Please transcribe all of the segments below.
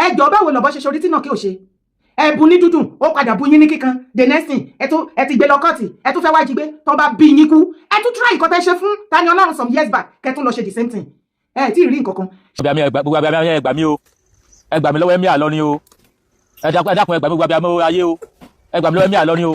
ẹjọ́ báwo lọ́bọ̀ ṣe ṣorí tí náà kí o ṣe ẹ̀bùn ní dúdùn ó padà bu yín ní kíkan the next thing ẹ ti gbé lọ kọ́ọ̀tì ẹ tún fẹ́ wá jí gbé tán bá bí yín kú ẹ tún try nǹkan tẹ́ ṣe fún Tani Olohun some years back kẹ́ tún lọ ṣe the same thing ẹ tí ì rí nǹkan kan. gbogbo abiyamọ ẹ gbà mí o ẹ gbà mí lọ́wọ́ ẹ̀mí àlọ́ ni o ẹ dákun ẹ gbà mí gbogbo abiyamọ ayé o ẹ gbà mí lọ́wọ́ ẹ̀mí àlọ́ ni o.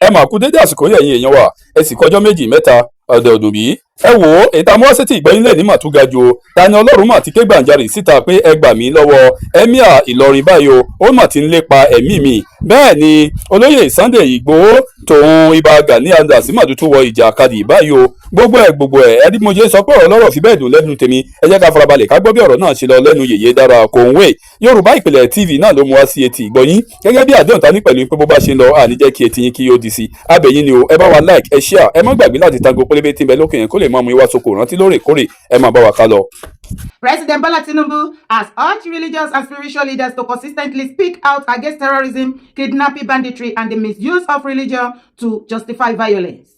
ẹ mà kú dédé àsìkò yẹ̀yìn èèyàn wa ẹ sì kọjọ́ méjì mẹ́ta ọ̀dọ̀ọ̀dùn bí ẹ wò ó èyí tá a mú wá sétí ìgbẹ́yìn lẹ̀ ní màtúga ju o Tani Olohun mà ti ké gbàǹjarè síta pé ẹ gbà mí lọ́wọ́ Emir Ìlọrin báyìí o ó mà ti ń lépa ẹ̀mí mi bẹ́ẹ̀ ni olóyè Sunday Ìgbòho tòun Ìbà Gani Adams mà tuntun wọ ìjàkadì báyìí o gbogbo ẹ ẹni mo jẹ́ sọ pé ọ̀rọ̀ lọ́rọ̀ fi bẹ́ẹ̀ dùn lẹ́nu tèmi ẹ jẹ́ ká farabalẹ̀ ká gbọ́ bí ọ̀rọ̀ náà ṣe lọ lẹ́nu Yèyé Dára Kòǹwé Yorùbá Ìpìlẹ̀ TV náà ló mú wá sí etí ìgbọ́yín gẹ́gẹ́ bí àdéhùn ta ní pẹ̀lú pé bó bá ṣe ń lọ àní jẹ́ kí etí yín kí ó di sí abẹ́yìn ni o ẹ bá wa like ẹ share ẹ má gbàgbé láti tango pélébé tí ń bẹ lókè yẹn kó lè mọ ọmọ ìwà soko rántí lóòrèkóòrè ẹ máa bá wa ká lọ. President Bola Tinubu has urged religious and spiritual leaders to consistently speak out against terrorism, kidnapping, banditry, and the misuse of religion to justify violence.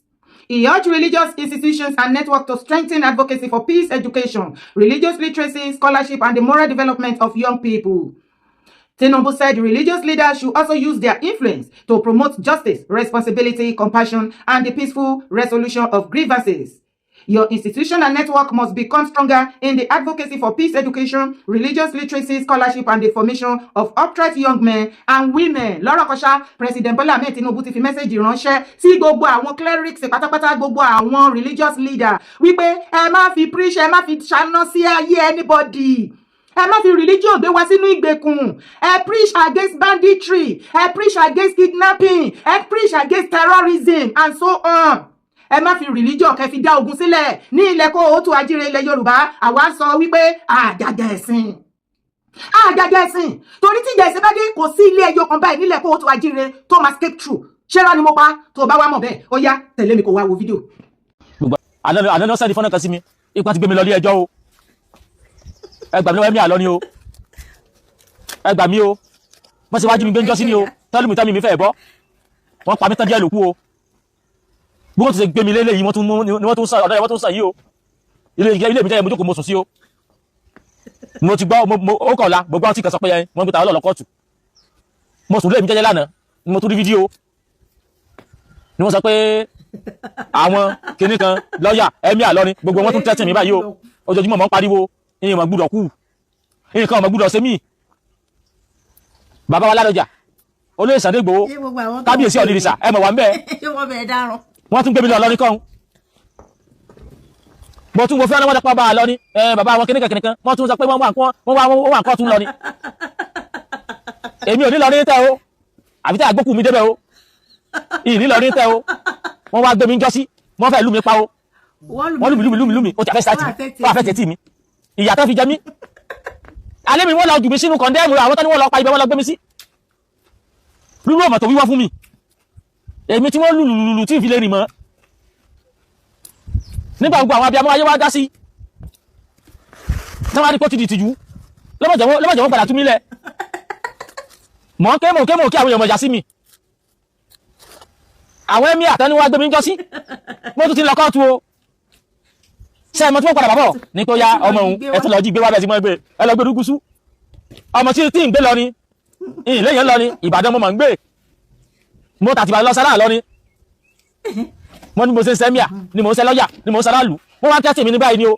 He urged religious institutions and networks to strengthen advocacy for peace, education, religious literacy, scholarship, and the moral development of young people. Tinubu said religious leaders should also use their influence to promote justice, responsibility, compassion, and the peaceful resolution of grievances. Your institution and network must become stronger in the advocacy for peace, education, religious literacy, scholarship, and the formation of upright young men and women. Lọ́rọ̀ kọ́ṣá, President Bola Ahmed Tinubu ti fi mẹ́sẹ̀jì ránṣẹ́ sí gbogbo àwọn clerics pátápátá gbogbo àwọn religious leader wípé ẹ má fi preach, ẹ má fi ṣáná sí ayé anybody. Ẹ má fi religion gbé wá sínú ìgbèkùn. Ẹ preach against banditry, ẹ preach against kidnapping, ẹ preach against terrorism and so on. Ẹ má fi religion kẹ́ fi dá ogun sílẹ̀ ní ilẹ̀ Kóòtù Àjíire ilẹ̀ Yorùbá àwa sọ wípé àjàjà ẹ̀sìn torí tí ìjà ẹ̀sìn bá dé kò sí ilé ẹjọ́ kan báyìí nílẹ̀ Kóòtù Àjíire tó máa escape through ṣẹ́ra ni mo pa tó bá wá mọ̀ bẹ́ẹ̀ ó yá tẹ̀lé mi kó wá wo fídíò. àná ló sẹ́ni fọ́nà kan sí mi ipa ti gbé mi lọ ilé ẹjọ́ o ẹ gbà mí lọ́wọ́ Emir àlọ́ ni o ẹ gbà mí o wọ́n sì wájú mi gbé ń jọ́sí ni o tẹ́lùmí mi fẹ́ bọ́ wọ́n pa mí tán díẹ̀ lókù o bí wọ́n ti ṣe gbé mi lélẹ̀ yìí wọ́n tún sàn ọ̀dọ́ yẹn wọ́n tún sàn yìí o ilé mi jẹ́ ìmójókòó mo sùn sí o mo ti gbọ́ ó kọ̀ọ̀la gbogbo àwọn tí kan sọ pé wọ́n gbé ta ọlọ́ọ̀lọ́ kóòtù mo sùn lé mi jẹ́jẹ́ lánàá ni mo tún rí fídíò ni wọ́n sọ pé àwọn kinní kan lọ́ọ̀yà Emir Ìlọrin gbogbo wọn tún tẹ́tì mi báyìí o ojoojúmọ́ mọ́ ń pariwo ìyẹn mọ̀ gbúdọ̀ kú nǹkan ọmọ gbúdọ̀ ṣe mí bàbá wa Ládọjà olóyè Sunday Igboho kábíyèsí ọ̀nìrìsà ẹ mọ̀ wà ń bẹ́ẹ̀ wọ́n tún gbé mi lọ lọ́ní kọ́hún mo tún wo fẹ́ wọ́n dẹ́pọ̀ bá a lọ ní bàbá àwọn kìnnìkan wọ́n tún sọ pé wọ́n wà nǹkan tún lọ ní èmi ò ní lọ ní tẹ́ o àbí tẹ́ àgbókù mi débẹ̀ o ìní lọ ní tẹ́ o wọ́n wá gbé mi jọ́sí wọ́n fẹ́ lù mí pa o wọ́n lù mí o ti àfẹ́ sáà fún àfẹ́ tẹ̀tì mi ìyà tó fi jẹ mí alẹ́ mi wọ́n lọ jù mí sínú kọ̀ndẹ́mù àwọn tó ní wọ́n lọ pa ibẹ̀ wọ́n lọ gbé mi sí lúlú ọmọ tó wíwọ́ fún mi èmi tí wọ́n lùlùlù tí ìfilé rìn mọ́ nígbà gbogbo àwọn abiyamọ ayé wá dá sí tí wọ́n á rí pọ́ ti di ìtìjú lọ́mọ̀jẹ̀ wọ́n padà tú mílẹ̀ mọ́ kémò kí àwọn èèyàn mọ̀já sí mi àwọn Emir àtẹniwá gbé mi jọ sí mo tún ti lọ kọ́ọ̀tù o ṣe ẹmọ tí wọ́n padà bàbọ̀ ní kó yá ọmọ òun ẹtún lọ jí gbé wá bẹ́ẹ̀ sí mọ́ ẹgbẹ́ ẹ lọ gbé rúgúsú ọmọ tí ń gbé lọ ni ìlẹ́yìn lọ ni Ìbàdàn mo mọ̀ ń gbé mo tàti bá lọ sára lọ ni mo ní mo ṣe sẹ́míà ni mo ṣe lọ́yà ni mo sára lù wọ́n wá tẹ́tì mi ní báyìí ni o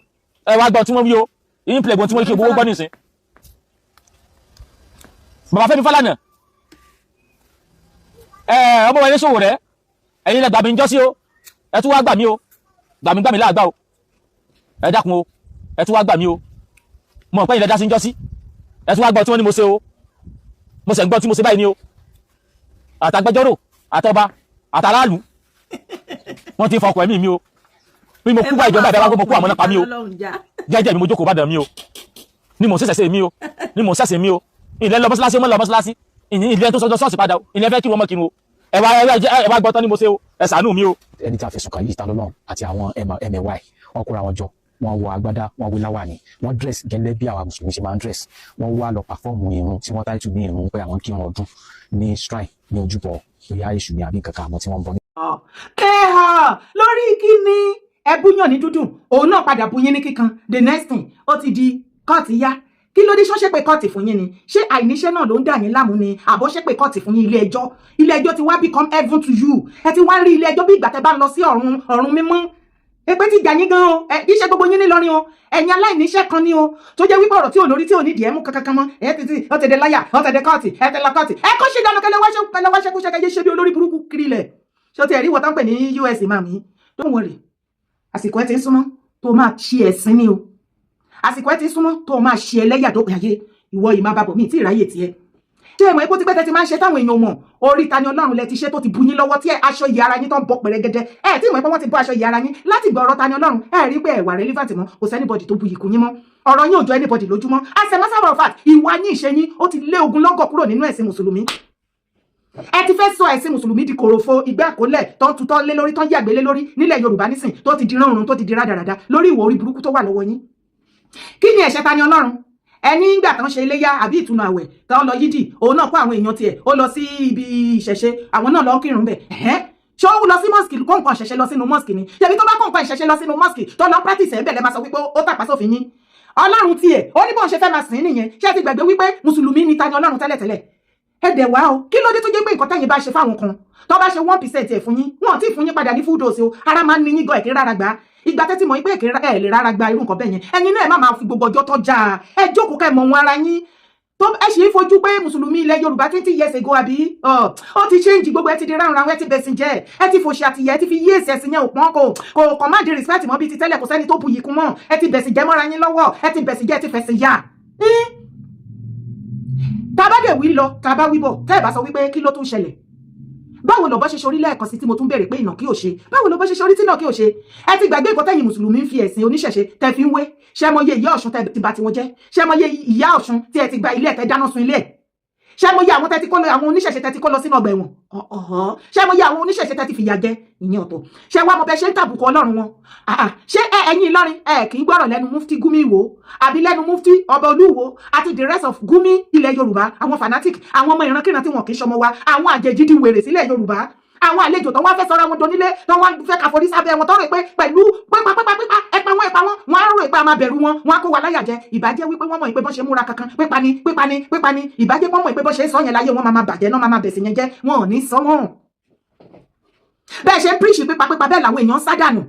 ẹ wá gbọ́ tí wọ́n wí o ìyín pìlẹ̀gbọ́n tí wọ́n kí owó gbọ́ nìsín bàbá Fẹ́mi Fálànà ọmọ wọn ní ṣòwò rẹ ẹ̀yin lẹ gbà mí ń jọ́ sí o ẹ tún wá gbà mí o gbà mí láàgbà o ẹ dákun o ẹ tún wá gbà mí o mọ̀ pé ilẹ̀ dá sí ń jọ́ sí ẹ tún wá gbọ́ tí wọ́n ní mo ṣe o mo ṣẹ̀ ń gbọ́ tí mo ṣe báyìí ni o àtàgbẹjọ́rò àtọba àtàràlù wọ́n ti fọkọ̀ ẹ̀mí mi o bí mo kú bá ìjọba ìdáwà mo kú àmọ́ nápa mi o jẹ́jẹ́ mi mo jókòó bá dàn mi o ni mo ṣẹ̀ṣẹ̀ mi o ni mo ṣẹ̀ṣẹ̀ mi o ilẹ̀ lọ mọ́sálásí mọ́ lọ mọ́sálásí ilẹ̀ tó sọjọ́ ṣọ́ọ̀ṣì padà o ilẹ̀ fẹ́ kí wọ́n mọ́ kí n o ẹ wá gbọ́ tán ni mo ṣe o ẹ ṣàánú mi o. ẹni tí a fẹ̀sùn kàn yìí Tani Olohun àti àwọn ẹmẹ̀wá ẹ̀ wọ́n kóra wọn jọ wọ́n wọ agbádá wọ́n wé láwàní wọ́n dress gẹ́lẹ́ bí àwa mùsùlùmí ṣe máa ń dress wọ́n wá lọ pàfọ́ọ̀mù irun tí wọ́n táìtù ní irun pé àwọn kírun ọdún ní shrine ní ojúbọ bóyá èṣù ní àbí kankan àmọ́ tí wọ́n ń bọ ní. lórí kíni ẹbúyàn ní dúdùn òun náà padà buyín ní kíkan the next thing ó ti di kóòtù yá kí ló dé ṣọ́ṣẹ́ pé kọ́ọ̀tì fún yín ni ṣé àìníṣẹ́ náà ló ń dà yín láàmú ni àbọ̀ ṣe pé kọ́ọ̀tì fún yín ilé ẹjọ́ ti wá become heaven to you ẹ ti wá rí ilé ẹjọ́ bí ìgbà tẹ́ bá lọ sí ọ̀run mímọ́ èpè ti jà yín gan o kì í ṣe gbogbo yín nílọrin o ẹ̀yin aláìníṣẹ́ kan ni o tó jẹ́ wípé ọ̀rọ̀ tí ò lórí tí ò nídìí ẹ̀ mú kankan mọ́ ẹ̀ ti ọ̀tẹ̀dẹ̀ láyà ọ̀tẹ̀dẹ̀ kọ́ọ̀tì ẹ̀ tẹ̀ lọ kọ́ọ̀tì ẹ̀ kó ṣe dànù kẹlẹ́ wáṣẹ́ kó ṣe kẹyẹ ṣe bí olórí burúkú kiri lẹ̀ ṣé o ti ẹ̀rí wọ́n tán pè ní US màmí don't worry àsìkò ẹ ti ń súnmọ́ tó máa ṣe ẹ̀sìn ni o àsìkò ẹ ti ń súnmọ́ tó máa ṣe ẹlẹ́yà tó gbàyè ìwọ yìí má bàbọ̀ mí tí ìráyè tiẹ̀ ṣé ẹ mọ̀ epo tí pẹ́tẹ́ ti máa ń ṣe táwọn èèyàn mọ̀ orí Tani Ọlọ́run lẹ ti ṣe tó ti bu yín lọ́wọ́ tí aṣọ ìyá ara yín tó ń bọ́ pẹ̀rẹ́gẹ́dẹ́ ẹ tí mọ̀ pé wọ́n ti bọ́ aṣọ ìyá ara yín láti gbọ́ ọ̀rọ̀ Tani Ọlọ́run ẹ rí pé ẹ̀wà relevant mọ́ kò sẹ́nibọ̀dì tó bu ìkù yín mọ́ ọ̀rọ̀ yín ò jọ anybody lójúmọ́ as a matter of fact ìwà yín ìṣe yín ó ti lé ogun lọ́gọ̀ kúrò nínú ẹ̀sìn mùsùlùmí ẹ ti fẹ́ sọ ẹ̀sìn mùsùlùmí di kòròfo ìgbẹ́ àkólẹ̀ tó ń tutọ́ lé lórí tó ń yàgbé lé lórí nílẹ̀ Yorùbá nísìn tó ti di ránrun tó ti di rádaràda lórí ìwà orí burúkú tó wà lọ́wọ́ yín kí ni ẹ̀ṣẹ̀ Tani Ọlọ́run ẹni ìgbà tán ṣe iléyá àbí ìtùnú àwẹ̀ tán lọ yídì òun náà kó àwọn èèyàn tiẹ̀ ó lọ sí ibi ìṣẹ̀ṣe àwọn náà lọ kírun bẹ̀ ṣé ó lọ sí mosque kó nǹkan ìṣẹ̀ṣe lọ sínú mosque ni ṣebí tó bá kó nǹkan ìṣẹ̀ṣe lọ sínú mosque tó lọ practice ẹ̀ bẹ̀rẹ̀ máa sọ wípé ó tàpá sófin yín Ọlọ́run tiẹ̀ ó ní bóun ṣe fẹ́ máa sìn nìyẹn ṣé ẹ ti gbàgbé wípé mùsùlùmí ni Tani Ọlọ́run tẹ́lẹ̀tẹ́lẹ̀ ẹ dẹ̀ wá o kí ló dé tó jẹ́ pé nǹkan tẹ́yìn bá ṣe fáwọn kan tó bá ṣe 1% ẹ̀ fún yín wọn tí fún yín padà ní full dose o ara máa ń ní yín gan ẹ̀kẹ́ rárá gbà ìgbà tẹ́tí mọ̀ pé ẹ̀ lè rárá gba irú nǹkan bẹ́ẹ̀ yẹn ẹ̀yin náà ẹ̀ má máa fi gbogbo ọjọ́ tọ́jà ẹ jókòó ká ẹ mọ̀ wọn ara yín tó ẹ sì ń fojú pé mùsùlùmí ilẹ̀ Yorùbá 20 years ago àbí ó ti change gbogbo ẹ ti di ráhùn ẹ ti bẹ̀sìn jẹ́ ẹ ti fòṣì àtìyẹ ẹ ti fi yí èsì ẹ̀sìn yẹn òpọ́n kò kàn má di respect mọ́ bíi ti tẹ́lẹ̀ kò sẹ́ni tó bu yìí kún mọ́ ẹ ti bẹ̀sìn jẹ́ mọ́ra yín lọ́wọ́ ẹ ti bẹ̀sìn jẹ́ ẹ ti fẹ̀sìn yá tá a bá dẹ̀ wí lọ tá a bá wí bọ̀ tẹ́ ẹ bá sọ wípé kí ló tún ṣẹlẹ̀ báwo lọ bá ṣe ṣorí lẹ́ẹ̀kan sí tí mo tún bẹ̀rẹ̀ pé ìnà kí ò ṣe báwo lọ bá ṣe ṣorí tí náà kí ò ṣe ẹ ti gbàgbé nǹkan tẹ́yìn mùsùlùmí ń fi ẹ̀sìn oníṣẹ̀ṣe tẹ́ fi ń wé ṣé mọ iye ìyá Ọ̀ṣun tẹ́ ti bá tiwọn jẹ́ ṣé mọ iye ìyá Ọ̀ṣun tí ẹ ti gba ilé ẹ̀ tẹ́ dáná sun ilé ẹ̀ ṣé mo yẹ àwọn tẹ́tí kọ́ lọ àwọn oníṣẹ̀ṣe tẹ́tí kọ́ lọ sínú ọgbà ẹ̀wọ̀n ṣé mo yẹ àwọn oníṣẹ̀ṣe tẹ́tí fìyà jẹ ìyẹn ọ̀tọ̀ ṣé wá mo bẹ ṣe ń tàbùkù Ọlọ́run wọn ṣé ẹ̀yin Ìlọrin kì í gbọ́rọ̀ lẹ́nu mufti Gumi Ìwó àbí lẹ́nu mufti Ọba Olúwo àti the rest of Gumi ilẹ̀ Yorùbá àwọn fanatic àwọn ọmọ ìrankíran tí wọn kì í ṣọmọ wa àwọn àjèjì di wèrè sílẹ̀ Yorùbá àwọn àlejò tó wá fẹ́ sọ́ra wọn donílé tó wá fẹ́ kàforí sábẹ́ wọn tó rò pé pẹ̀lú pípa ẹpa wọn wọn á rò pé a máa bẹ̀rù wọn wọn á kó wa láyà jẹ ìbàjẹ́ wípé wọ́n mọ̀ pé bọ́n ṣe múra kankan pípa ni ìbàjẹ́ wọ́n mọ̀ pé bọ́n ṣe sọ yẹn láyé wọn máa bàjẹ́ náà máa bẹ̀sìn yẹn jẹ́ wọn ò ní sọ wọn. bẹ́ẹ̀ ṣe ń píríṣì pípa bẹ́ẹ̀ làwọn èèyàn sádànù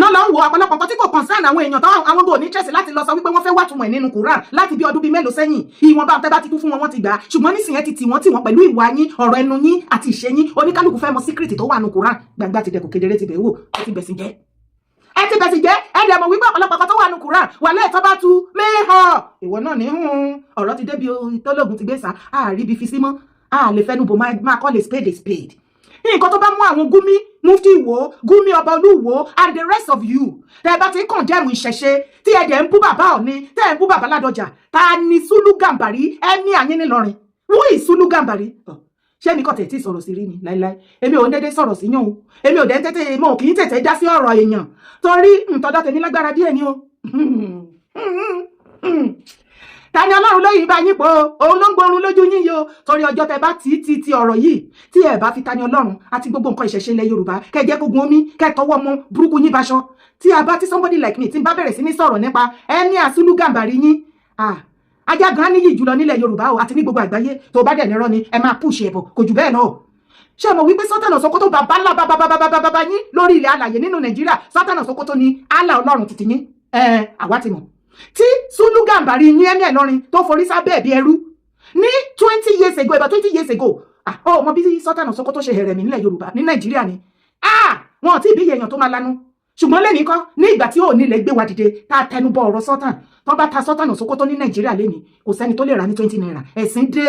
náà lọ ń wo ọ̀pọ̀lọpọ̀ nǹkan tí kò concern àwọn èèyàn tó àwọn bò ní interest láti lọ sọ wípé wọ́n fẹ́ wá túmọ̀ ẹ̀ nínú Quran láti bí ọdún bíi mélòó sẹ́yìn ìwọ̀nba tẹ́ bá ti kú fún wọn wọ́n ti gbà ṣùgbọ́n nísìnyẹn ti tì wọ́n pẹ̀lú ìwà yín ọ̀rọ̀ ẹnu yín àti ìṣe yín oníkálukú fẹ́ mọ secret tó wà nínú Quran gbangba ti dẹkùn kedere ti bẹ̀ wò ẹ ti bẹ̀sìn jẹ́ ẹ dẹ̀ mọ̀ wípé ọ̀pọ̀lọpọ̀ kan tó wà nínú Quran wà lẹ́ẹ̀tọ́ bá tu mẹ́hàn ìwọ náà ní ọ̀rọ̀ ti débi tọ́lọ́gùn ti gbé sá àríbi fi sí mọ́ a lè fẹ́nu bò máa call a spade nǹkan tó bá mú àwọn Gumi mufti Ìwó Gumi Ọba Olúwo and the rest of you tẹ́ bá ti ń condemn ìṣẹ̀ṣe tí ẹ dẹ̀ ń bú bàbá Ọ̀ọ̀ni tẹ́ ẹ ń bú bàbá Ládọjà ta ni Sùlù Gàmbàrí ẹ̀mí àyín nílọrin who is Sùlù Gàmbàrí ṣé mi kàn tètè sọ̀rọ̀ sí rí ni láíláí èmi ò ń dédé sọ̀rọ̀ sí yàn o èmi ò dẹ́ tètè mo kì í tètè dá sí ọ̀rọ̀ èèyàn torí ntọ́dọ̀ tèmi lágbára díẹ̀ ni o Tani Ọlọ́run lóyìn bá yín pọ̀ òun ló ń gbórun lójú yín yo torí ọjọ́ tẹ bá ti ọ̀rọ̀ yìí tí ẹ bá fi Tani Ọlọ́run àti gbogbo nǹkan ìṣẹ̀ṣe ilẹ̀ Yorùbá kẹjẹ́ kógun omi kẹtọwọ́ mọ burúkú yín baṣọ tí a bá tí somebody like me tí n bá bẹ̀rẹ̀ sí ní sọ̀rọ̀ nípa ẹni Sùlù Gàmbàrí yín ajá gan níyì jùlọ nílẹ̀ Yorùbá o àti ní gbogbo àgbáyé tó bá dẹ̀ nírọ́ ni ẹ máa push ẹ̀ bọ̀ kò jù bẹ́ẹ̀ náà ṣé mo wípé Sultan of Sokoto bàbá ńlá bàbá yín lórí ilẹ̀ alàyè nínú Nàìjíríà Sultan of Sokoto ni Allah Ọlọ́run títí yín àwa ti mọ̀ tí Sùlù Gàmbàrí yín ẹni Ìlọrin tó forí sábẹ́ ẹ̀bí ẹrú ní 20 years ago about 20 years ago mo bí Sultan of Sokoto ṣe hẹ̀rẹ̀ mi nílẹ̀ Yorùbá ní Nàìjíríà ni wọn ò tí ì bí èèyàn tó máa lanu ṣùgbọ́n lẹ́nìí kan ní ìgbà tí òní lè gbé wa dìde tá a tẹnubọ ọ̀rọ̀ Sultan tó bá ta Sultan of Sokoto ní Nàìjíríà lẹ́nìí kò sẹ́ni tó lè rà ní 20 naira ẹ̀sìn dé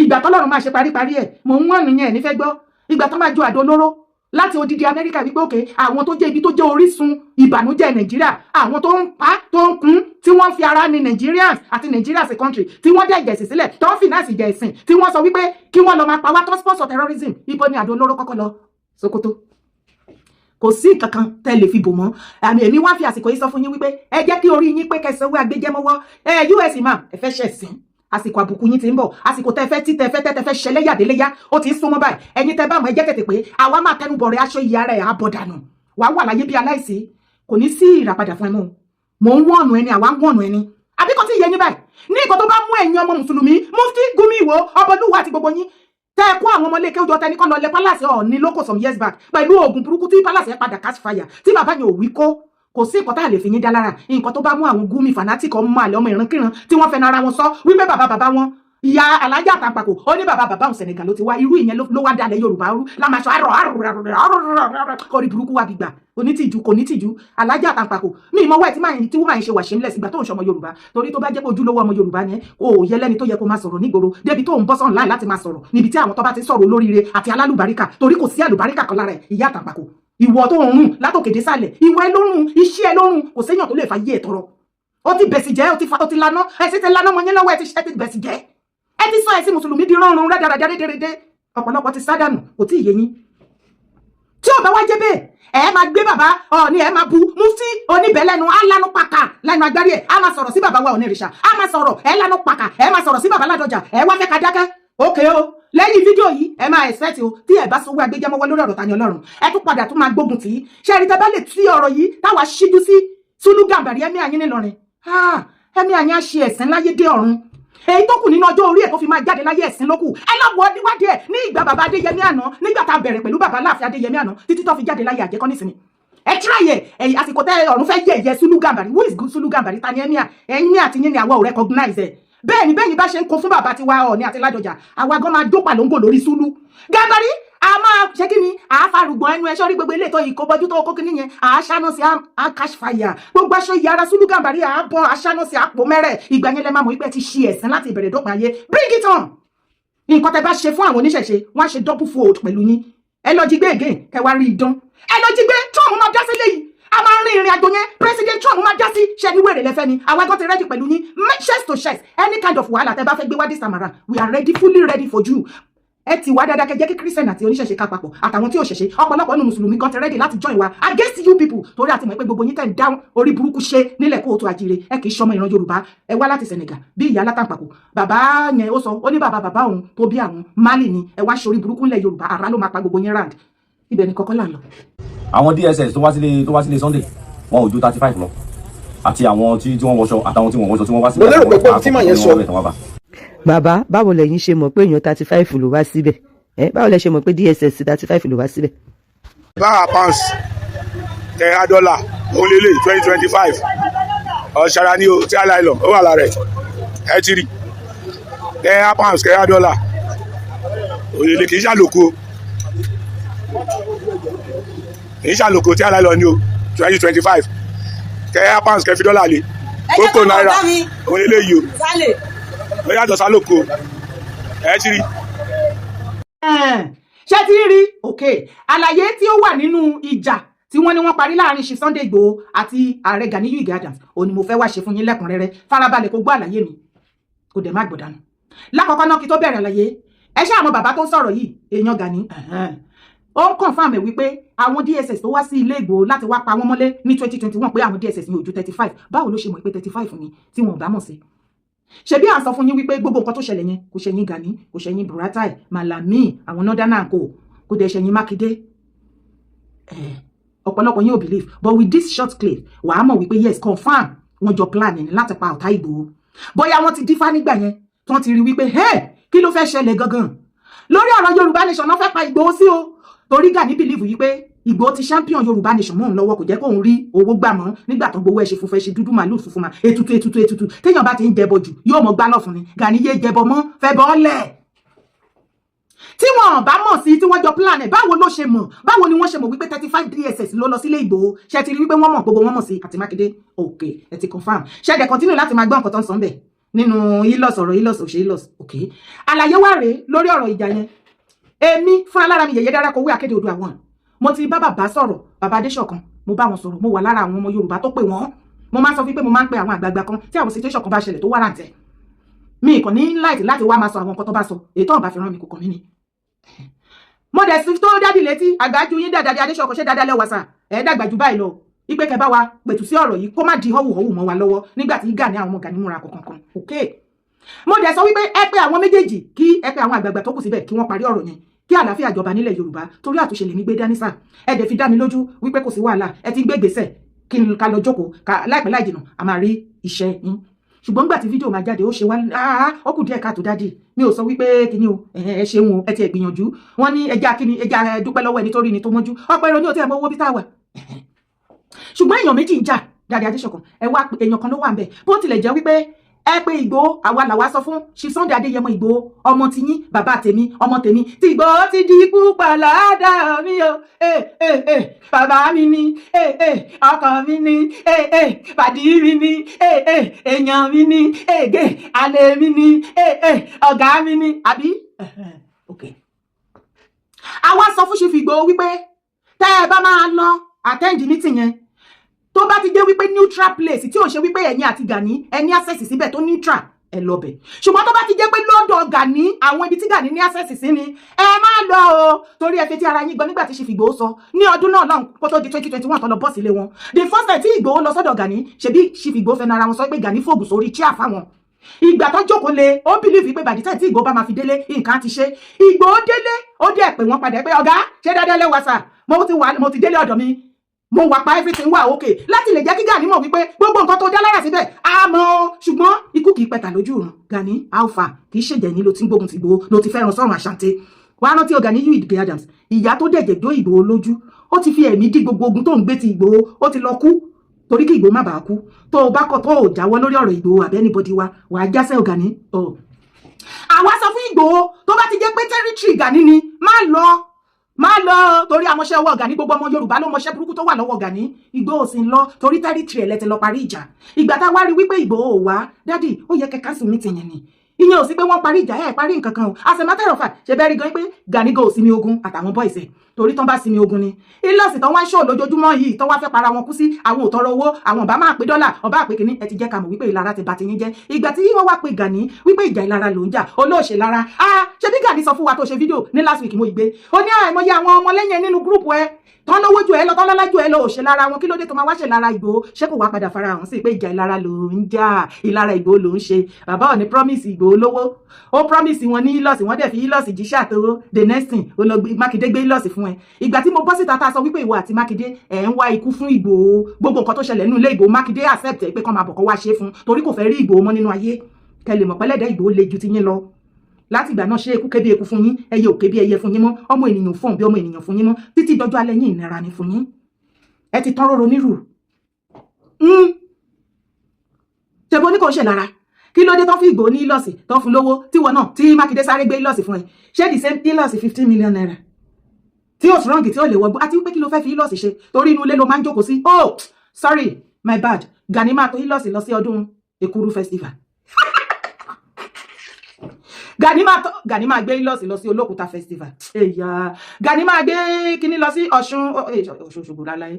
ìgbà tọ́lọ́run máa ṣe paríparí ẹ̀ mò ń wọ́n nìyẹn nífẹ̀ẹ́ gbọ́ ìgbà tó máa ju àdó olóró láti odidi Amẹ́ríkà wípé òkè àwọn tó jẹ́ ibi tó jẹ́ orísun ìbànújẹ́ Nàìjíríà àwọn tó ń pa tó ń kún tí wọ́n fi ara ní Nigerians àti Nigeria as a country tí wọ́n dẹ̀ ìjẹ̀sìn sílẹ̀ tó ń finance ìjẹ̀sìn tí wọ́n sọ wípé kí wọ́n lọ máa pa wá tó sponsor terrorism ibo ni àdó olóró kọ́kọ́ lọ Sokoto kò sí nǹkan kan tẹ́ lè fi bò mọ́ àmì èmi wá fi àsìkò yìí sọ fún yín wípé ẹ jẹ́ kí orí yín pé kẹsàn-án wé agbẹjẹmọ́wọ́ US imam ẹ fẹ́ ṣẹ̀sìn àsìkò àbùkù yín ti ń bọ̀ àsìkò tẹ́fẹ́ ṣẹlẹ́yàdéléyà ó ti ń súnmọ́ báyìí ẹ̀yin tẹ́ bá mọ̀ ẹ jẹ́ tètè pé àwa máa tẹnu bọ̀rẹ̀ aṣọ ìyá rẹ̀ àbọ̀dànù wàá wà láyé bí aláìsí kò ní sí ìràpadà fún ẹ mọ́ mò ń wọ̀nù ẹni àwa ń wọ̀nù ẹni àbí kò tí ì yé yín báyìí ní nǹkan tó bá mú ẹ̀yin ọmọ mùsùlùmí Mufti Gumi Ìwó Ọbọlúwa àti gbogbo yín tẹ́ ẹ kó àwọn ọmọlé kéwòjọ tẹni kan lọ lẹ palace Ọọ̀ni lóko some years back pẹ̀lú oògùn burúkú tí palace ẹ padà catch fire tí bàbá yẹn ò wí kò sí nǹkan tá a lè fi yín dá lára nǹkan tó bá mú àwọn Gumi fanatic ọmọ àlẹ ọmọ ìrankíran tí wọ́n fẹ́ nara wọn sọ wípé bàbá wọn ìyá alájà àtàpàkò ó ní bàbá òun Senegal ló ti wá irú ìyẹn ló wá dalẹ̀ Yorùbá rú lámàṣọ kọrí burúkú wa gbígbà onítìjú kò nítìjú alájà àtàpàkò mi ìmọ̀wọ́ ẹ̀ tí wọ́n máa ń ṣe wà shameless ìgbà tó ń ṣọmọ Yorùbá torí tó bá jẹ́ pé ojúlówó ọmọ Yorùbá yẹn ò yẹ lẹ́ni tó yẹ kó máa sọ̀rọ̀ nígboro débi tó ń bọ́ sọ̀rọ̀ láì láti máa sọ̀rọ̀ níbi tí àwọn tó bá ti sọ̀rọ̀ olóríire àti alálùbáríkà torí kò sí àlùbáríkà kan lára ẹ̀ ìyá àtàpàkò ìwọ tó ń rún látòkèdè sálẹ̀ ìwọ ẹ lórun iṣẹ́ ẹ lórun kò séyàn tó lè fa yé ẹ tọrọ ó ti bẹ̀sì jẹ́ ó ti laná ẹ sì ti laná mọ yín lọ́wọ́ ẹ ti bẹ̀sì jẹ́ ẹ ti sọ ẹ̀sìn mùsùlùmí di rọrùn rádaràdà rédèrèdè ọ̀pọ̀lọpọ̀ ti sádànù kò tí ì yé yín tí ò bá wá jẹ́ bẹ́ẹ̀ ẹ máa gbé bàbá Ọọ̀ni ẹ máa bu Mufti oníbẹ̀ lẹ́nu á lánú pàkà lẹ́nu agbárí ẹ̀ á máa sọ̀rọ̀ sí bàbá wa Onírìṣà á máa sọ̀rọ̀ ẹ lánú pàkà ẹ máa sọ̀rọ̀ sí bàbá Ládọjà ẹ wá fẹ́ ká dákẹ́ ókè o lẹ́yìn fídíò yìí ẹ máa expect o tí ẹ bá sọ wí agbẹjẹmọwọ lórí ọ̀rọ̀ Tani Olohrun ẹ tún padà tún máa gbógun tì í ṣe rí tẹ́ bá lè tí ọ̀rọ̀ yìí táwa ṣíjú sí Sùlù Gàmbàrí ẹ̀mí àyín nílọrin ẹ̀mí àyín á ṣe ẹ̀sìn láyé dé ọ̀run èyí tó kù nínú ọjọ́ orí ẹ̀ tó fi máa jáde láyé ẹ̀sìn lókù ẹ lọ́wọ́ níwádìí ẹ̀ ní ìgbà bàbá Adéyẹmí àná nígbà tá a bẹ̀rẹ̀ pẹ̀lú bàbá Láàfin Adéyẹmí àná títí tó fi jáde láyé àjẹkọ́ nísìnyí ẹ tíráyè ẹ̀yìn àsìkò tẹ́ ọ̀run fẹ́ yẹ Sùlù Gàmbàrí who is Sùlù Gàmbàrí Tani ẹ̀mí àti yín ni àwa ò recognize ẹ̀ bẹ́ẹ̀ ni bẹ́ẹ̀ ni bá ṣe ń kó fún bàbá tiwa Ọọ̀ni àti Ládọjà àwa gan máa jó pàlóńgò lórí Sùlù Gàmbàrí a máa ṣe kí ni àáfarùgbọ̀n ẹnu ẹṣọ́ rí gbogbo ilé tó yìí kó bọ́jú tó kó kí nìyẹn àáṣáná sí cash fire gbogbo aṣọ ìyá ara Sùlù Gàmbàrí àábọ̀ àáṣáná sí àpò mẹ́rẹ̀ ìgbà yẹn lẹ máa mọ̀ wípé ti ṣe ẹ̀sìn láti ìbẹ̀rẹ̀ dópin ayé bring it on nǹkan tẹ bá ṣe fún àwọn oníṣẹ̀ṣe wọ́n á ṣe double fold pẹ̀lú yín ẹ lọ jí gbé again kẹwàá rí idán ẹ lọ jí gbé Trump máa dá sílé yìí a máa rin ìrìn àjò yẹn President Trump máa dá sí ṣe ní wèrè lẹ́fẹ́ ni àwa gan ti ready pẹ̀lú yín chest to chest any kind of wàhálà tẹ bá fẹ́ gbé wá this time around we are ready fully ready for you ẹ ti wá dáadáa kẹjẹ kí Christian àti oníṣẹ̀ṣe ká papọ̀ àtàwọn tí ò ṣẹ̀ṣe ọ̀pọ̀lọpọ̀ nínú mùsùlùmí gan ti ready láti join wa against you people torí àti mọ̀ pé gbogbo yín tẹ̀ ń dá orí burúkú ṣe nílẹ̀ kóòtù àjíire ẹ kì í ṣọmọ ìran Yorùbá ẹ wá láti Senegal bí ìyá látàǹpàkò bàbá yẹn ó sọ ó ní bàbá òun tó bí àwọn Mali ni ẹ wá ṣorí burúkú ńlẹ̀ Yorùbá ara ló máa pa gbogbo yín round ibẹ̀ ni kọ́kọ́ là ń lọ. àwọn DSS tó wá sílé Sunday wọn ò ju 35 lọ àti àwọn tí wọ́n wọṣọ àtàwọn tí wọ́n wọṣọ tí wọ́n wá sílẹ̀. mo lérò pé gbọ́dọ̀ tí màá yẹn sọ. bàbá báwo lẹ̀yin ṣe mọ̀ pé èèyàn 35 ló wá síbẹ̀ báwo lẹ ṣe mọ̀ pé DSS 35 ló wá síbẹ̀. báwa pounds tẹ̀ra dọ́là olélè 2025 ọ̀ṣàrà ni o tí a láì lọ ó wà lára ẹ̀ ẹ ti rí tẹ̀ra pounds tẹ̀ra dọ́là olélè kì í ṣàlòkù tí a láì lọ ni o 2025 tẹ̀ra pounds kẹfì dọ́là lé kókó náírà olélè yìí o ó yàtọ̀ sálòkù ẹ ti rí. ṣé ti rí òkè àlàyé tí ó wà nínú ìjà tí wọ́n ní wọ́n parí láàrin Chief Sunday Igboho àti ààrẹ Ganiyu Ige Adams ó ní mo fẹ́ wá ṣe fún yín lẹ́kùnrẹ́rẹ́ farabalẹ̀ kó gbọ́ àlàyé mi kò dẹ̀ má gbọ̀dánù lákọ̀ọ́kọ́ náà kí tó bẹ̀rẹ̀ àlàyé ẹ ṣé àwọn bàbá tó ń sọ̀rọ̀ yìí èèyàn Gani ó ń confirm ẹ̀ wípé àwọn DSS tó wá sí ilé Ìgbòho láti wá pa wọ́n mọ́lé ní 2021 pé àwọn DSS ní ojú 35 báwo ló ṣe mọ̀ pé 35 ni tí wọn ò bá mọ̀ sí ṣebí à ń sọ fún yín wípé gbogbo nǹkan tó ṣẹlẹ̀ yẹn kò ṣẹ̀yìn Gani kò ṣẹ̀yìn Buratai Malami àwọn northern kò dẹ̀ ṣẹ̀yìn Mákindé ọ̀pọ̀lọpọ̀ yín ò believe but with this short clip wàá mọ̀ wípé yes confirm wọ́n jọ plan ní láti pa ọ̀tá Ìgbòho bóyá wọ́n ti dífá nígbà yẹn tí wọ́n ti rí wípé kí ló fẹ́ ṣẹlẹ̀ gangan lórí ọ̀rọ̀ Yorùbá nation náà fẹ́ pa Ìgbòho sí o torí Gani believe wípé Ìgbòho ti champion Yorùbá nation mọ́ òun lọ́wọ́ kò jẹ́ kóun rí owó gbà mọ́ nígbà tó gbowó ẹ̀ ṣe funfun ẹ̀ ṣe dúdú màálù funfun mà ètùtù téèyàn bá ti ń jẹbọ jù yóò mọ gbá lọ́fun ni Gani yé jẹbọ mọ́ fẹ́ bọ́ lẹ̀ tí wọn bá mọ̀ sí tí wọ́n jọ plan ẹ̀ báwo ló ṣe mọ̀ báwo ni wọ́n ṣe mọ̀ wípé 35 DSS ló lọ sílé Ìgbòho ṣe ti rí wípé wọ́n mọ̀ gbogbo wọn mọ̀ sí àti Mákindé ok ẹ ti confirm ṣe dẹ̀ continue láti máa gbọ́ nǹkan tó ń sọ ń bẹ̀ nínú ọ̀rọ̀ òṣè ok àlàyé wà rèé lórí ọ̀rọ̀ ìjà yẹn èmi fún alára mi Yèyé Dára Kowé Akéde Oòduà àwọn mo ti bá bàbá sọ̀rọ̀ bàbá Adéṣọ̀kan mo bá wọn sọ̀rọ̀ mo wà lára àwọn ọmọ Yorùbá tó pè wọ́n mo máa ń sọ wípé mo máa ń pe àwọn àgbààgbà kan tí àwọn situation kan bá ṣẹlẹ̀ tó wárà tẹ̀ mi kàn ní láti wá máa sọ àwọn nǹkan tó bá sọ ètò ọ̀bá fi rán mi kò kàn mí ni mo dẹ̀ sí tó dádì létí àgbájú yín dàdàdì Adéṣọ̀kan ṣé dáadáa lẹ́wà sà ẹ̀ dàgbà jù báyìí lọ ipe kẹ bá wa pẹ̀tù sí ọ̀rọ̀ yìí kó má di họ́wùhọ́wù mọ́ wa lọ́wọ́ nígbà tí Gani àwọn ọmọ Gani múra kankan ok mo dẹ̀ sọ wípé ẹ pé àwọn méjèèjì kí ẹ pé àwọn àgbààgbà tó kù síbẹ̀ kí wọ́n parí ọ̀rọ̀ yẹn kí àlàáfíà jọba nílẹ̀ Yorùbá torí àtúnṣe lèmi gbé dání sà ẹ dẹ̀ fi dá mi lójú wípé kò sí wàhálà ẹ ti gbé gbèsè kí n ká lọ jókòó láìpẹ́ láì jìnnà a máa rí iṣẹ́ yín ṣùgbọ́n nígbà tí fídíò máa jáde ó ṣe wá ó kù díẹ̀ káàtó dádì mi ò sọ wípé kíní o ẹ ṣeun o ẹ ti ẹ̀ gbìyànjú wọ́n ní ẹja kíní ẹja dúpẹ́ lọ́wọ́ ẹni tó rí ni tó mọ́jú ọ̀pọ̀ èrò ní òtí ẹ̀ mọ́ owó bí tá a wà ṣùgbọ́n èèyàn méjì ń jà Dádì Adéṣọ̀kan ẹ wá èèyàn kan ló wà ń bẹ̀ bó tilẹ̀ jẹ́ wípé ẹ pé Ìgbòho àwa làwa sọ fún Chief Sunday Adéyẹmọ Ìgbòho ọmọ tiyín bàbá tèmi ọmọ tèmi tí Ìgbòho ti di ikú pàládà mi o bàbá mi ni ọkọ mi ni pàdí mi ni èèyàn mi ni àlè mi ni ọ̀gá mi ni àbí àwa sọ fún Chief Ìgbòho wípé tẹ́ ẹ bá máa lọ attend meeting yẹn tó bá ti jẹ́ wípé neutral place tí ò ṣe wípé ẹ̀yin àti Gani ẹni access síbẹ̀ tó neutral ẹ lọ bẹ̀ ṣùgbọ́n tó bá ti jẹ́ pé lọ́dọ̀ Gani àwọn ibi tí Gani ní access sí ni ẹ má lọ o torí ẹ fetí ara yín gbọ́ nígbà tí Chief Ìgbòho sọ ní ọdún náà lọ́hùn kó tó di 2021 tó lọ bọ́ sílé wọn the first time tí Ìgbòho lọ sọ́dọ̀ Gani ṣebí Chief Ìgbòho fẹnu ara wọn sọ pé Gani fògùn sórí chair fáwọn ìgbà tó jókòó lé ó believe pé bàdí tí Ìgbòho bá máa fi délé nǹkan ti ṣe Ìgbòho délé ó dẹ̀ pé wọ́n padà pé ọ̀gá ṣé dáadáa lẹ́wà sà mo ti délé ọ̀dọ̀ mi mo wà pa everything wà okay láti lè jẹ́ kí Gani mọ̀ wípé gbogbo nǹkan tó dá lára síbẹ̀ àmọ́ ṣùgbọ́n ikú kìí pẹ̀tà lójú ìran Gani alpha kìí ṣèjẹ̀ ní ló ti ń gbógun ti Ìgbòho ló ti fẹ́ràn sọ́run àṣàǹtẹ̀ wàá rántí o Gani Ìgbé Adams ìyá tó dẹ̀jẹ̀ jó Ìgbòho lójú ó ti fi ẹ̀mí dí gbogbo ogun tó ń gbé ti Ìgbòho ó ti lọ kú torí kí Ìgbòho má bàa kú tó o bá kọ̀ tó o jáwọ́ lórí ọ̀rọ̀ Ìgbòho àbẹ́ anybody wa wàá jásẹ́ o Gani àwa sọ fún Ìgbòho tó bá ti jẹ́ pé territory Gani ni má lọ torí àmọ́ṣẹ́ ọwọ́ Gani gbogbo ọmọ Yorùbá ló mọṣẹ́ burúkú tó wà lọ́wọ́ Gani Ìgbòho sì ń lọ torí territory ẹ̀ lẹ́tẹ̀ lọ parí ìjà ìgbà tá a wá rí wípé Ìgbòho ò wá dádì ó yẹ kẹ́ cancel meeting yẹn ni ìyẹn ò sí pé wọ́n parí ìjà ẹ̀ parí nǹkan kan o as a matter of fact ṣe bẹ́ẹ̀ rí gan pé Gani go sinmi ogun àtàwọn boys ẹ̀ torí tán bá sinmi ogun ni ìlọsì tán wá ṣó lójoojúmọ́ yìí tán wá fẹ́ para wọn kú sí àwọn ò tọrọ owó àwọn ọba máa pé dọ́là ọba àpè kìíní ẹ ti jẹ́ ká mọ̀ wípé ìlara ti bà ti yín jẹ́ ìgbà tí wọ́n wá pe Gani wípé ìjà ìlara ló ń jà olóòṣè lára ṣe bí Gani sọ fún wa tó ṣe fídíò ní last week mo ìgbé ó ní àìmọye àwọn ọmọlẹ́yìn nínú gúrùpù ẹ tán lówó ju ẹ lọ tán lọ́lá ju ẹ lọ òṣè lára wọn kí ló dé tó máa wá ṣe lára Ìgbòho ṣé kò wá padà fara hàn sí pé ìjà ìlara ló ń jà ìlara Ìgbòho ló ń ṣe bàbá ò ní promise Ìgbòho lówó ó promise wọn ní ìlọsì wọn dẹ̀ fi ìlọsì jíṣẹ́ àtọwọ́ the next thing ó lọ Mákindé gbé ìlọsì fún ẹ ìgbà tí mo bọ́ síta tá a sọ wípé ìwọ àti Mákindé ẹ̀ ń wá ikú fún Ìgbòho gbogbo nǹkan tó ṣẹlẹ̀ nínú ilé Ìgbòho Mákindé accept ẹ pé kán máa bọ̀ kọ́ wá ṣe fún torí kò fẹ́ rí Ìgbòho mọ́ nínú ayé kẹlẹ̀ mọ̀ pẹ́lẹ́dẹ́ Ìgbòho le ju ti yín lọ láti ìgbà náà ṣe eku kébi eku fún yín ẹyẹ òkè bí ẹyẹ fún yín mọ́ ọmọ ènìyàn fún bí ọmọ ènìyàn fún yín mọ́ títí dọjọ́ alẹ́ yín ìnira ni fún yín ẹ ti tán róró nírù ṣe bó ní kò ṣe lára kí ló dé tán fi Ìgbòho ní ìlọsì tán fún lówó tí wọn náà tí Mákindé sáré gbé ìlọsì fún ẹ ṣé the same ìlọsì 15 million naira tí ó strong tí ó lè wọgbó àti wípé kí ló fẹ́ fi ìlọsì ṣe torí inú ilé ló máa ń jókòó sí oh sorry my bad Gani máa tó ìlọsì lọ sí ọdún Ekuru festival Gani máa gbé ìlọsì lọ sí Olókùta festival Gani máa gbé kíní lọ sí Ọ̀ṣun Òṣogbo láláyé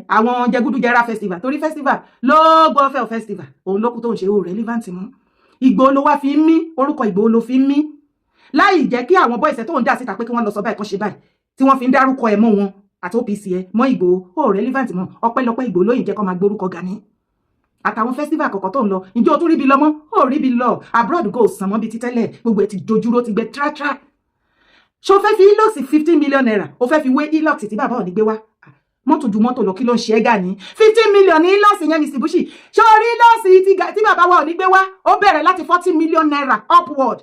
àwọn jẹgúdújẹrá festival torí festival lóògbọ́fẹ́ festival òun lókù tó ń ṣe ó relevant mọ́ Ìgbòho ló wá fi ń mí orúkọ Ìgbòho ló fi ń mí láì jẹ́ kí àwọn boys tó ń dá síta pé kí wọ́n lọ sọ báyìí kan ṣe báyìí tí wọ́n fi ń dárúkọ ẹ̀ mọ́ wọn àti OPC ẹ̀ mọ́ Ìgbòho ó relevant mọ́ ọpẹ́lọpẹ́ Ìgbòho lóyìn jẹ́ kó máa gbórúkọ Gani àtàwọn festival àkọ́kọ́ tó ń lọ ìjọ tó ríbi lọ mọ́ ó ríbi lọ abroad go sàn mọ́ bí ti tẹ́lẹ̀ gbogbo ẹ̀ ti dojúró ti gbẹ tírátíra ṣó fẹ́ fi ìlọ́sì 15 million naira ó fẹ́ fi wé ìlọ́sì tí bàbá ò ní gbé wá mọ́tò ju mọ́tò lọ kí ló ń ṣe é Gani 15 million ní ìlọ́sì yẹn Mr. Bushi ṣó rí ìlọ́sì tí bàbá wa ò ní gbé wá ó bẹ̀rẹ̀ láti 40 million naira upward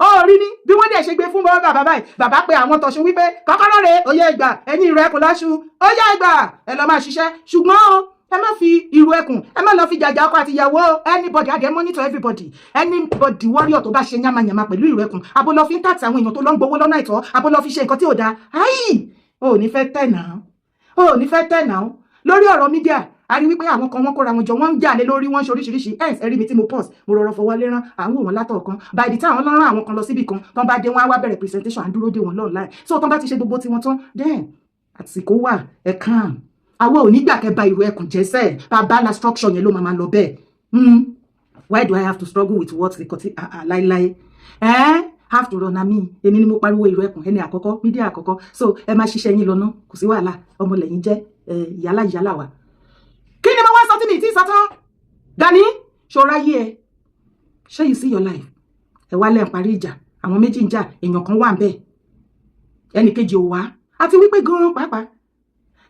ó rí ní bí wọ́n dẹ̀ ṣe gbé fún bàbá báyìí bàbá pé àwọn tọ̀ṣun wípé kọ́kọ́rọ́ rẹ̀ ó yẹ ìgbà ẹ̀yìn rẹ̀ kò láṣu ó yẹ ìgbà ẹ lọ máa ṣiṣẹ́ ṣùgbọ́n ẹ má fi irú ẹkùn ẹ má lọ fi jàjà ọkọ àti ìyàwó anybody adé monitor everybody anybody warrior tó bá ṣe yamayama pẹ̀lú irú ẹkùn abo lọ fi ń tax àwọn èèyàn tó lọ ń gbowó lọ́nà ìtọ́ abo lọ fi ṣe nǹkan tí ò dáa ayi ò ní fẹ́ tẹ̀ náà lórí ọ̀rọ̀ mídíà a rí wípé àwọn kan wọ́n kóra wọn jọ wọ́n ń jà lé lórí wọ́n ṣoríṣiríṣi ẹ̀ rí mi tí mo pause mo rọrọ fọwọ́ lé rán àwọn òun látọ̀ kan by the time àwọn lọ́rán àwọn kan lọ síbì kan tán bá dé wọn á wá bẹ̀rẹ̀ presentation à ń dúró dé wọn online so tán bá ti ṣe gbogbo tiwọn tán then àsìkò wà ẹ̀ kàn àwọn onígbà kẹba ìrù ẹkùn jẹsẹ bàbá la structure yẹn ló máa lọ bẹ́ẹ̀ why do I have to struggle with what kò tí láíláí have to run ami èmi ni mo pariwo ìrù ẹkùn ẹni àkọ́kọ́ mídíà àkọ́kọ́ so ẹ máa ṣiṣẹ́ yín lọ ná kò sí wàhálà ọmọlẹ́yìn jẹ́ ìyálà wa kí ni mo wá sọ tí mi ti sọtán Gani ṣọ́ra yí ẹ ṣé you see your life ẹ wá lẹ́ẹ̀ parí ìjà àwọn méjì ń jà èèyàn kan wà ń bẹ̀ ẹnì kejì ò wá àti wípé gan-an pàápàá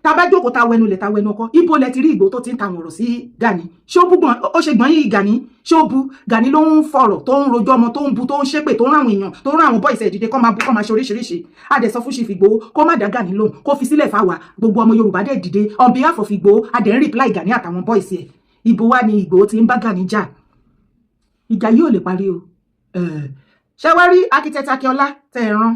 tá bá jókòó ta wẹnu lẹ̀ ta wẹnu ọkọ ibo lẹ ti rí Ìgbòho tó ti ń ta ọ̀rọ̀ sí Gani ṣé ó búgbọ́n ó ṣe gbọ́n yìí Gani ṣé ó bu Gani ló ń fọ̀rọ̀ tó ń rojọ́ ọmọ tó ń bu tó ń ṣépè tó ń ráwọn èèyàn tó ń ráwọn bọ́ ìṣẹ̀ ìdìde kọ́ máa bú kọ́ máa ṣe oríṣiríṣi adẹ̀ sọ fún Chief Ìgbòho kó má dá Gani lóhùn kó fi sílẹ̀ fáwa gbogbo ọmọ Yorùbá dẹ̀ dìde on behalf of Ìgbòho adẹ̀ ń reply Gani àtàwọn bọ́ ìṣẹ̀ ibo wá ni Ìgbòho ti ń bá Gani jà ìjà yìí ò lè parí o ṣé wá rí architect Akíọlá tẹ́ ẹ rán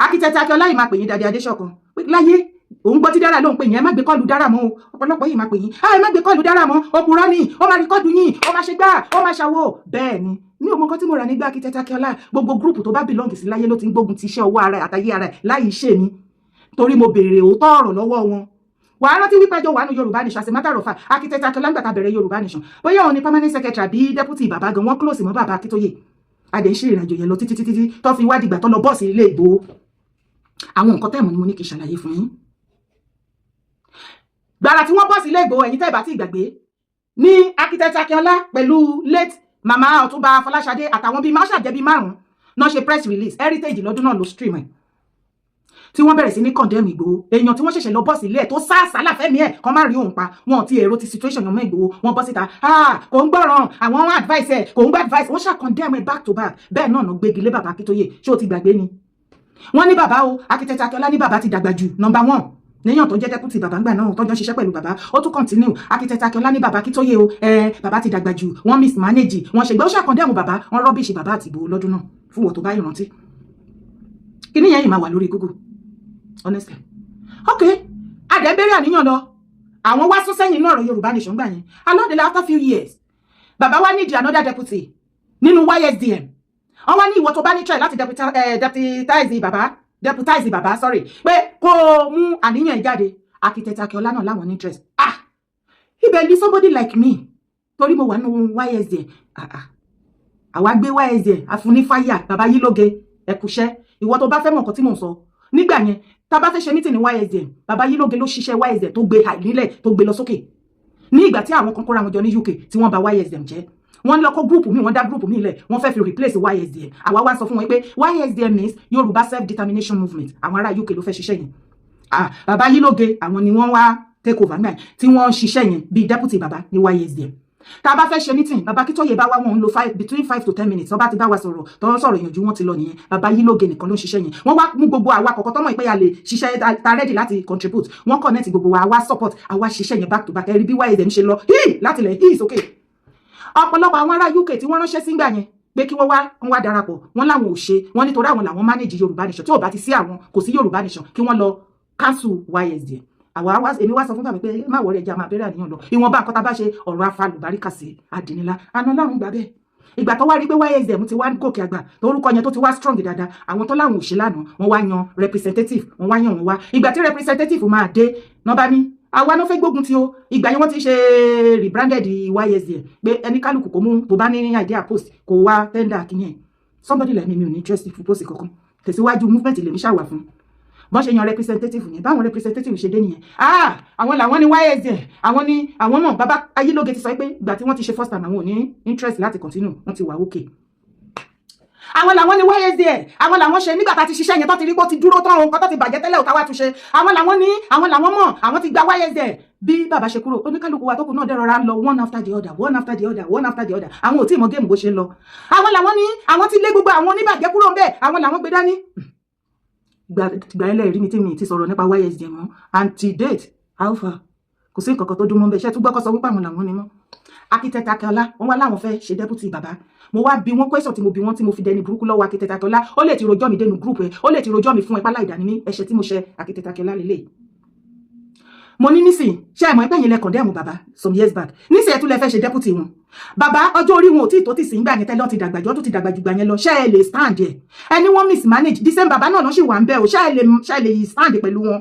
architect Akíọlá yìí máa pè yín Dádì Adéṣọ̀kan láyé òun gbọ́ tí Dára ló ń pè yín ẹ má gbé kọ́ọ̀lù Dára mọ́ o ọ̀pọ̀lọpọ̀ yìí máa pè yín ẹ má gbé kọ́ọ̀lù Dára mọ́ òpùrọ́ ni ó máa rìkọ́ọ̀dù yín ó máa ṣe gbá ó máa ṣàwò bẹ́ẹ̀ ni ní òmò kan tí mo rà nígbà architect Akíọlá gbogbo gúrùpù tó bá belong sí láyé ló ti ń gbógun ti iṣẹ́ ọwọ́ ara àtayé ara láyé iṣẹ́ mi torí mo béèrè òótọ́ ọ̀rọ̀ lọ́wọ́ wọn wàá rántí wípé ẹjọ́ wà nù Yorùbá Nation as a matter of fact architect Akíọlá gbàtà bẹ̀rẹ̀ Yorùbá Nation bóyá òun ni permanent secretary àbí deputy bàbá gan wọn close mọ́ bàbá Akíntóyè adé ń ṣe ìrìnàjò yẹn lọ títí tó fi wádìí gbà tó lọ bọ́ọ̀sì ilé Ìgbòho àwọn nǹkan tẹ́ẹ̀mù ni mo ní kí n ṣàlàyé fún yín gbàrà tí wọ́n bọ́ọ̀sì ilé Ìgbòho ẹ̀yin tẹ́ ẹ bá ti gbàgbé ní architect Akíọlá pẹ̀lú late mama Ọ̀túnba Fọláṣadé àtàwọn bíi máṣà jẹ́ bíi márùn-ún náà ṣe press release heritage lọ́dún náà ló stream ẹ̀ tí wọ́n bẹ̀rẹ̀ sí ní condemn Ìgbòho èèyàn tí wọ́n ṣẹ̀ṣẹ̀ lọ bọ́ọ̀sì ilé ẹ̀ tó sáàsálà fẹ́mi ẹ̀ kọ́ má rí òun pa wọn ti èrò ti situation ọmọ Ìgbòho wọn bọ́ síta kò ń gbọ́ràn àwọn advice ẹ̀ kò ń gbọ́ advice wọ́n ṣà condemn ẹ̀ back to back bẹ́ẹ̀ náà gbégi lé bàbá Akíntóyè ṣé o ti gbàgbé ni wọ́n ní bàbá o architect Akíọlá ní bàbá ti dàgbà jù number 1 níyàn tó jẹ́ deputy bàbá ńgbà náà tọ́jọ́ ṣiṣẹ́ pẹ̀lú bàbá ó tún continue architect Akíọlá ní bàbá Akíntóyè o bàbá ti dàgbà jù wọ́n mismanage wọ́n ṣègbè ó ṣàkọndẹ́mù bàbá wọ́n rọ́bìṣì bàbá àti Ìgbòho lọ́dún náà fún wọ́n tó bá ìrántí kí níyẹn yìí máa wà lórí Google honestly ok adẹ̀ bẹ̀rẹ̀ àníyàn lọ àwọn wá sún sẹ́yìn náà ọ̀rọ̀ Yorùbá Nation gbà yẹn along the after few years bàbá wa need another deputy nínú YSDM wọ́n wá ní ìwọ tó bá ní try láti deputize bàbá sorry pé kó mú àníyàn jáde architect Akíọlá náà láwọn interest ibẹ̀ ní somebody like me torí mo wà nínú YSDM àwa gbé YSDM àfúnífáyà bàbá yìí lóge ẹkùṣẹ́ ìwọ tó bá fẹ́ mọ̀ nǹkan tí mò ń sọ nígbà yẹn tá bá fẹ́ ṣe meeting ní YSDM bàbá yìí lóge ló ṣiṣẹ́ YSDM tó gbé nílẹ̀ tó gbé lọ sókè ní ìgbà tí àwọn kan kóra wọn jọ ní UK tí wọ́n bà YSDM jẹ́ wọ́n lọ kó gúrùpù mi wọ́n dá gúrùpù mi lẹ̀ wọ́n fẹ́ fi replace YSDM àwa wá sọ fún wọn pé YSDM means Yorùbá self determination movement àwọn ará UK ló fẹ́ ṣiṣẹ́ yẹn bàbá yìí lóge àwọn ni wọ́n wá take over náà tí wọ́n ṣiṣẹ́ yẹn bíi deputy bàbá ní YSDM tá a bá fẹ́ ṣe meeting bàbá Akíntóyè bá wá wọn ń lo between 5 to 10 minutes wọ́n bá ti bá wa sọ̀rọ̀ tó ń sọ̀rọ̀ ìyànjú wọn ti lọ nìyẹn bàbá yìí lóge nìkan ló ń ṣiṣẹ́ yẹn wọ́n wá mú gbogbo àwa kọ̀ọ̀kan tọ́mọ̀ ìpẹ́yà lè ṣiṣẹ́ ta ready láti contribute wọ́n connect gbogbo wa wá support àwa ṣiṣẹ́ yẹn back to back ẹ̀rí bí YSDM ṣe lọ láti lẹ̀ sókè ọ̀pọ̀lọpọ̀ àwọn ará UK tí wọ́n ránṣẹ́ sígbà yẹn pé kí wọ́n wá darapọ̀ wọ́n láwọn ò ṣe wọ́n nítorí àwọn làwọn manage Yorùbá Nation tí ò bá ti sí àwọn kò sí Yorùbá Nation kí wọ́n lọ cancel YSDM èmi wá sọ fún bàbá pé má wọlé ẹja máa bẹ̀rẹ̀ àníyàn lọ ìwọ̀nba nǹkan tá a bá ṣe ọ̀rọ̀ afálùbáríkà sí àdínnílá àná láwọn gbà bẹ́ẹ̀ ìgbà tó wá rí pé YSDM ti wá gòkè àgbà torúkọ yẹn tó ti wá strong dáadáa àwọn tó láwọn ò ṣe lánàá wọ́n wá yan representative wọ́n wá yan wọn wá ìgbà tí representative máa dé nọ́bá ní àwa náà fẹ́ gbógun ti o ìgbà yẹn wọ́n ti ṣe rebranded YSDM pé ẹni kálukú kò mú tó bá ní idea post kò wá tender kìíní ẹ̀ somebody like me mi ò ní interest fún post kankan tẹ̀síwájú movement lèmi ṣàwà fún bọ́n ṣe yan representative yẹn báwọn representative ṣe dé nìyẹn àwọn làwọn ní YSDM àwọn náà bàbá Ayélóge ti sọ pé ìgbà tí wọ́n ti ṣe first time àwọn ò ní interest láti continue wọ́n ti wà okay àwọn làwọn ní YSDM àwọn làwọn ṣe nígbà tá ti ṣiṣẹ́ yẹn tó ti rí pé ó ti dúró tán ohun kan tó ti bàjẹ́ tẹ́lẹ̀ òtá wá túnṣe àwọn làwọn mọ̀ àwọn ti gba YSDM bí bàbá ṣe kúrò oníkálukú wa tó kù náà dẹ́rọra ń lọ one after the other àwọn ò tí ì mọ géèmù bó ṣe ń lọ àwọn làwọn ní àwọn ti lé gbogbo àwọn oníbàjẹ́ kúrò ń bẹ̀ àwọn làwọn gbé dání gbà ẹlẹ́rìí mi tí mi ti sọ̀rọ̀ nípa YSDM mọ́ anti-date alpha kò sí nǹkan kan tó dún mọ́ bẹ́ẹ̀ ṣẹ́ tún gbọ́kọ́ sọ wípé àwọn làwọn ni mọ́ architect Akíọlá wọ́n wá láwọn fẹ́ ṣe deputy bàbá mo wá bí wọ́n question tí mo bí wọ́n tí mo fi dẹni burúkú lọ́wọ́ architect Akíọlá ó lè ti rojọ́ mi dénú group ẹ̀ ó lè ti rojọ́ mi fún ẹ pálá ìdání ní ẹ̀ṣẹ̀ tí mo ṣe architect Akíọlá lélẹ̀ mo ní nísìn ṣe àmọ́ ẹgbẹ́ yẹn lẹ condemn bàbá some years back nísìn ẹ̀ tún lẹ fẹ́ ṣe deputy wọn bàbá ọjọ́ orí wọn ò tí ì tó ti sìn gbà yẹn tẹ́lẹ̀ ó ti dàgbà jù gbà yẹn lọ ṣe ẹ lè stand ẹ̀ ẹni wọ́n mismanage december bàbá náà ṣì wà ń bẹ́ o ṣe ẹ lè stand pẹ̀lú wọn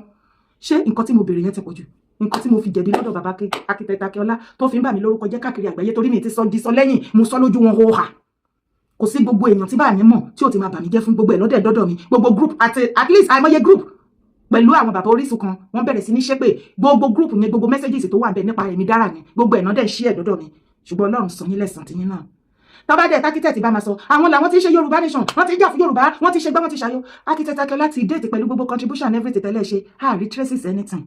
ṣé nǹkan tí mo béèrè yẹn ti pọ̀ jù nǹkan tí mo fi jẹ̀bi lọ́dọ̀ bàbá architect Akíọlá tó fi ń bà mí lórúkọ jẹ́ káàkiri àgbáyé torí mi ti sọ lẹ́yìn mo sọ lójú wọn hóhà kò sí gbogbo èèyàn tí bá yẹn mọ̀ tí ò ti máa bà mí jẹ́ fún gbogbo ẹ̀ lọ́dẹ̀ dọ́dọ̀ mi gbogbo group at least àìmọye group pẹ̀lú àwọn bàbá Orísun kan wọ́n bẹ̀rẹ̀ sí ní ṣépè gbogbo group yẹn gbogbo messages tó wà bẹ́ẹ̀ nípa èmi Dára ni gbogbo ẹ̀ náà dẹ̀ ṣí ẹ̀ dọ́dọ̀ mi ṣùgbọ́n Ọlọ́run sọ yín lẹ́san tiyín náà tọ́ba dẹ̀ tákítẹ̀tì bá máa sọ àwọn làwọn tí ń ṣe Yorùbá nation wọ́n ti ń jà fún Yorùbá wọ́n ti ṣe gbọ́ wọ́n ti ṣàyọ architect Akínọlá ti déètì pẹ̀lú gbogbo contribution everything tẹ́lẹ̀ ṣe àárí traces anything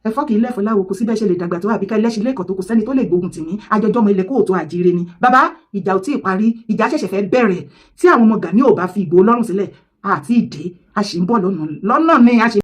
ẹ̀fọ́ kì í lẹ́fọ́ láwo kò síbẹ̀ ṣe lè dàgbà tó àbíká ẹlẹ́ṣin lẹ́kọ̀ọ́ tó kò sẹ́ni tó lè gbógun tì mí àjọjọ́ ọmọ ilẹ̀ kóòtù àjíire ni bàbá ìjà ò tí ì parí ìjà ṣẹ̀ṣẹ̀ fẹ́ bẹ̀rẹ̀ tí àwọn ọmọ Gani ò bá fi Ìgbòho lọ́rùn sílẹ̀ àti ìdè a ṣì ń bọ̀ lọ́nà ni a ṣe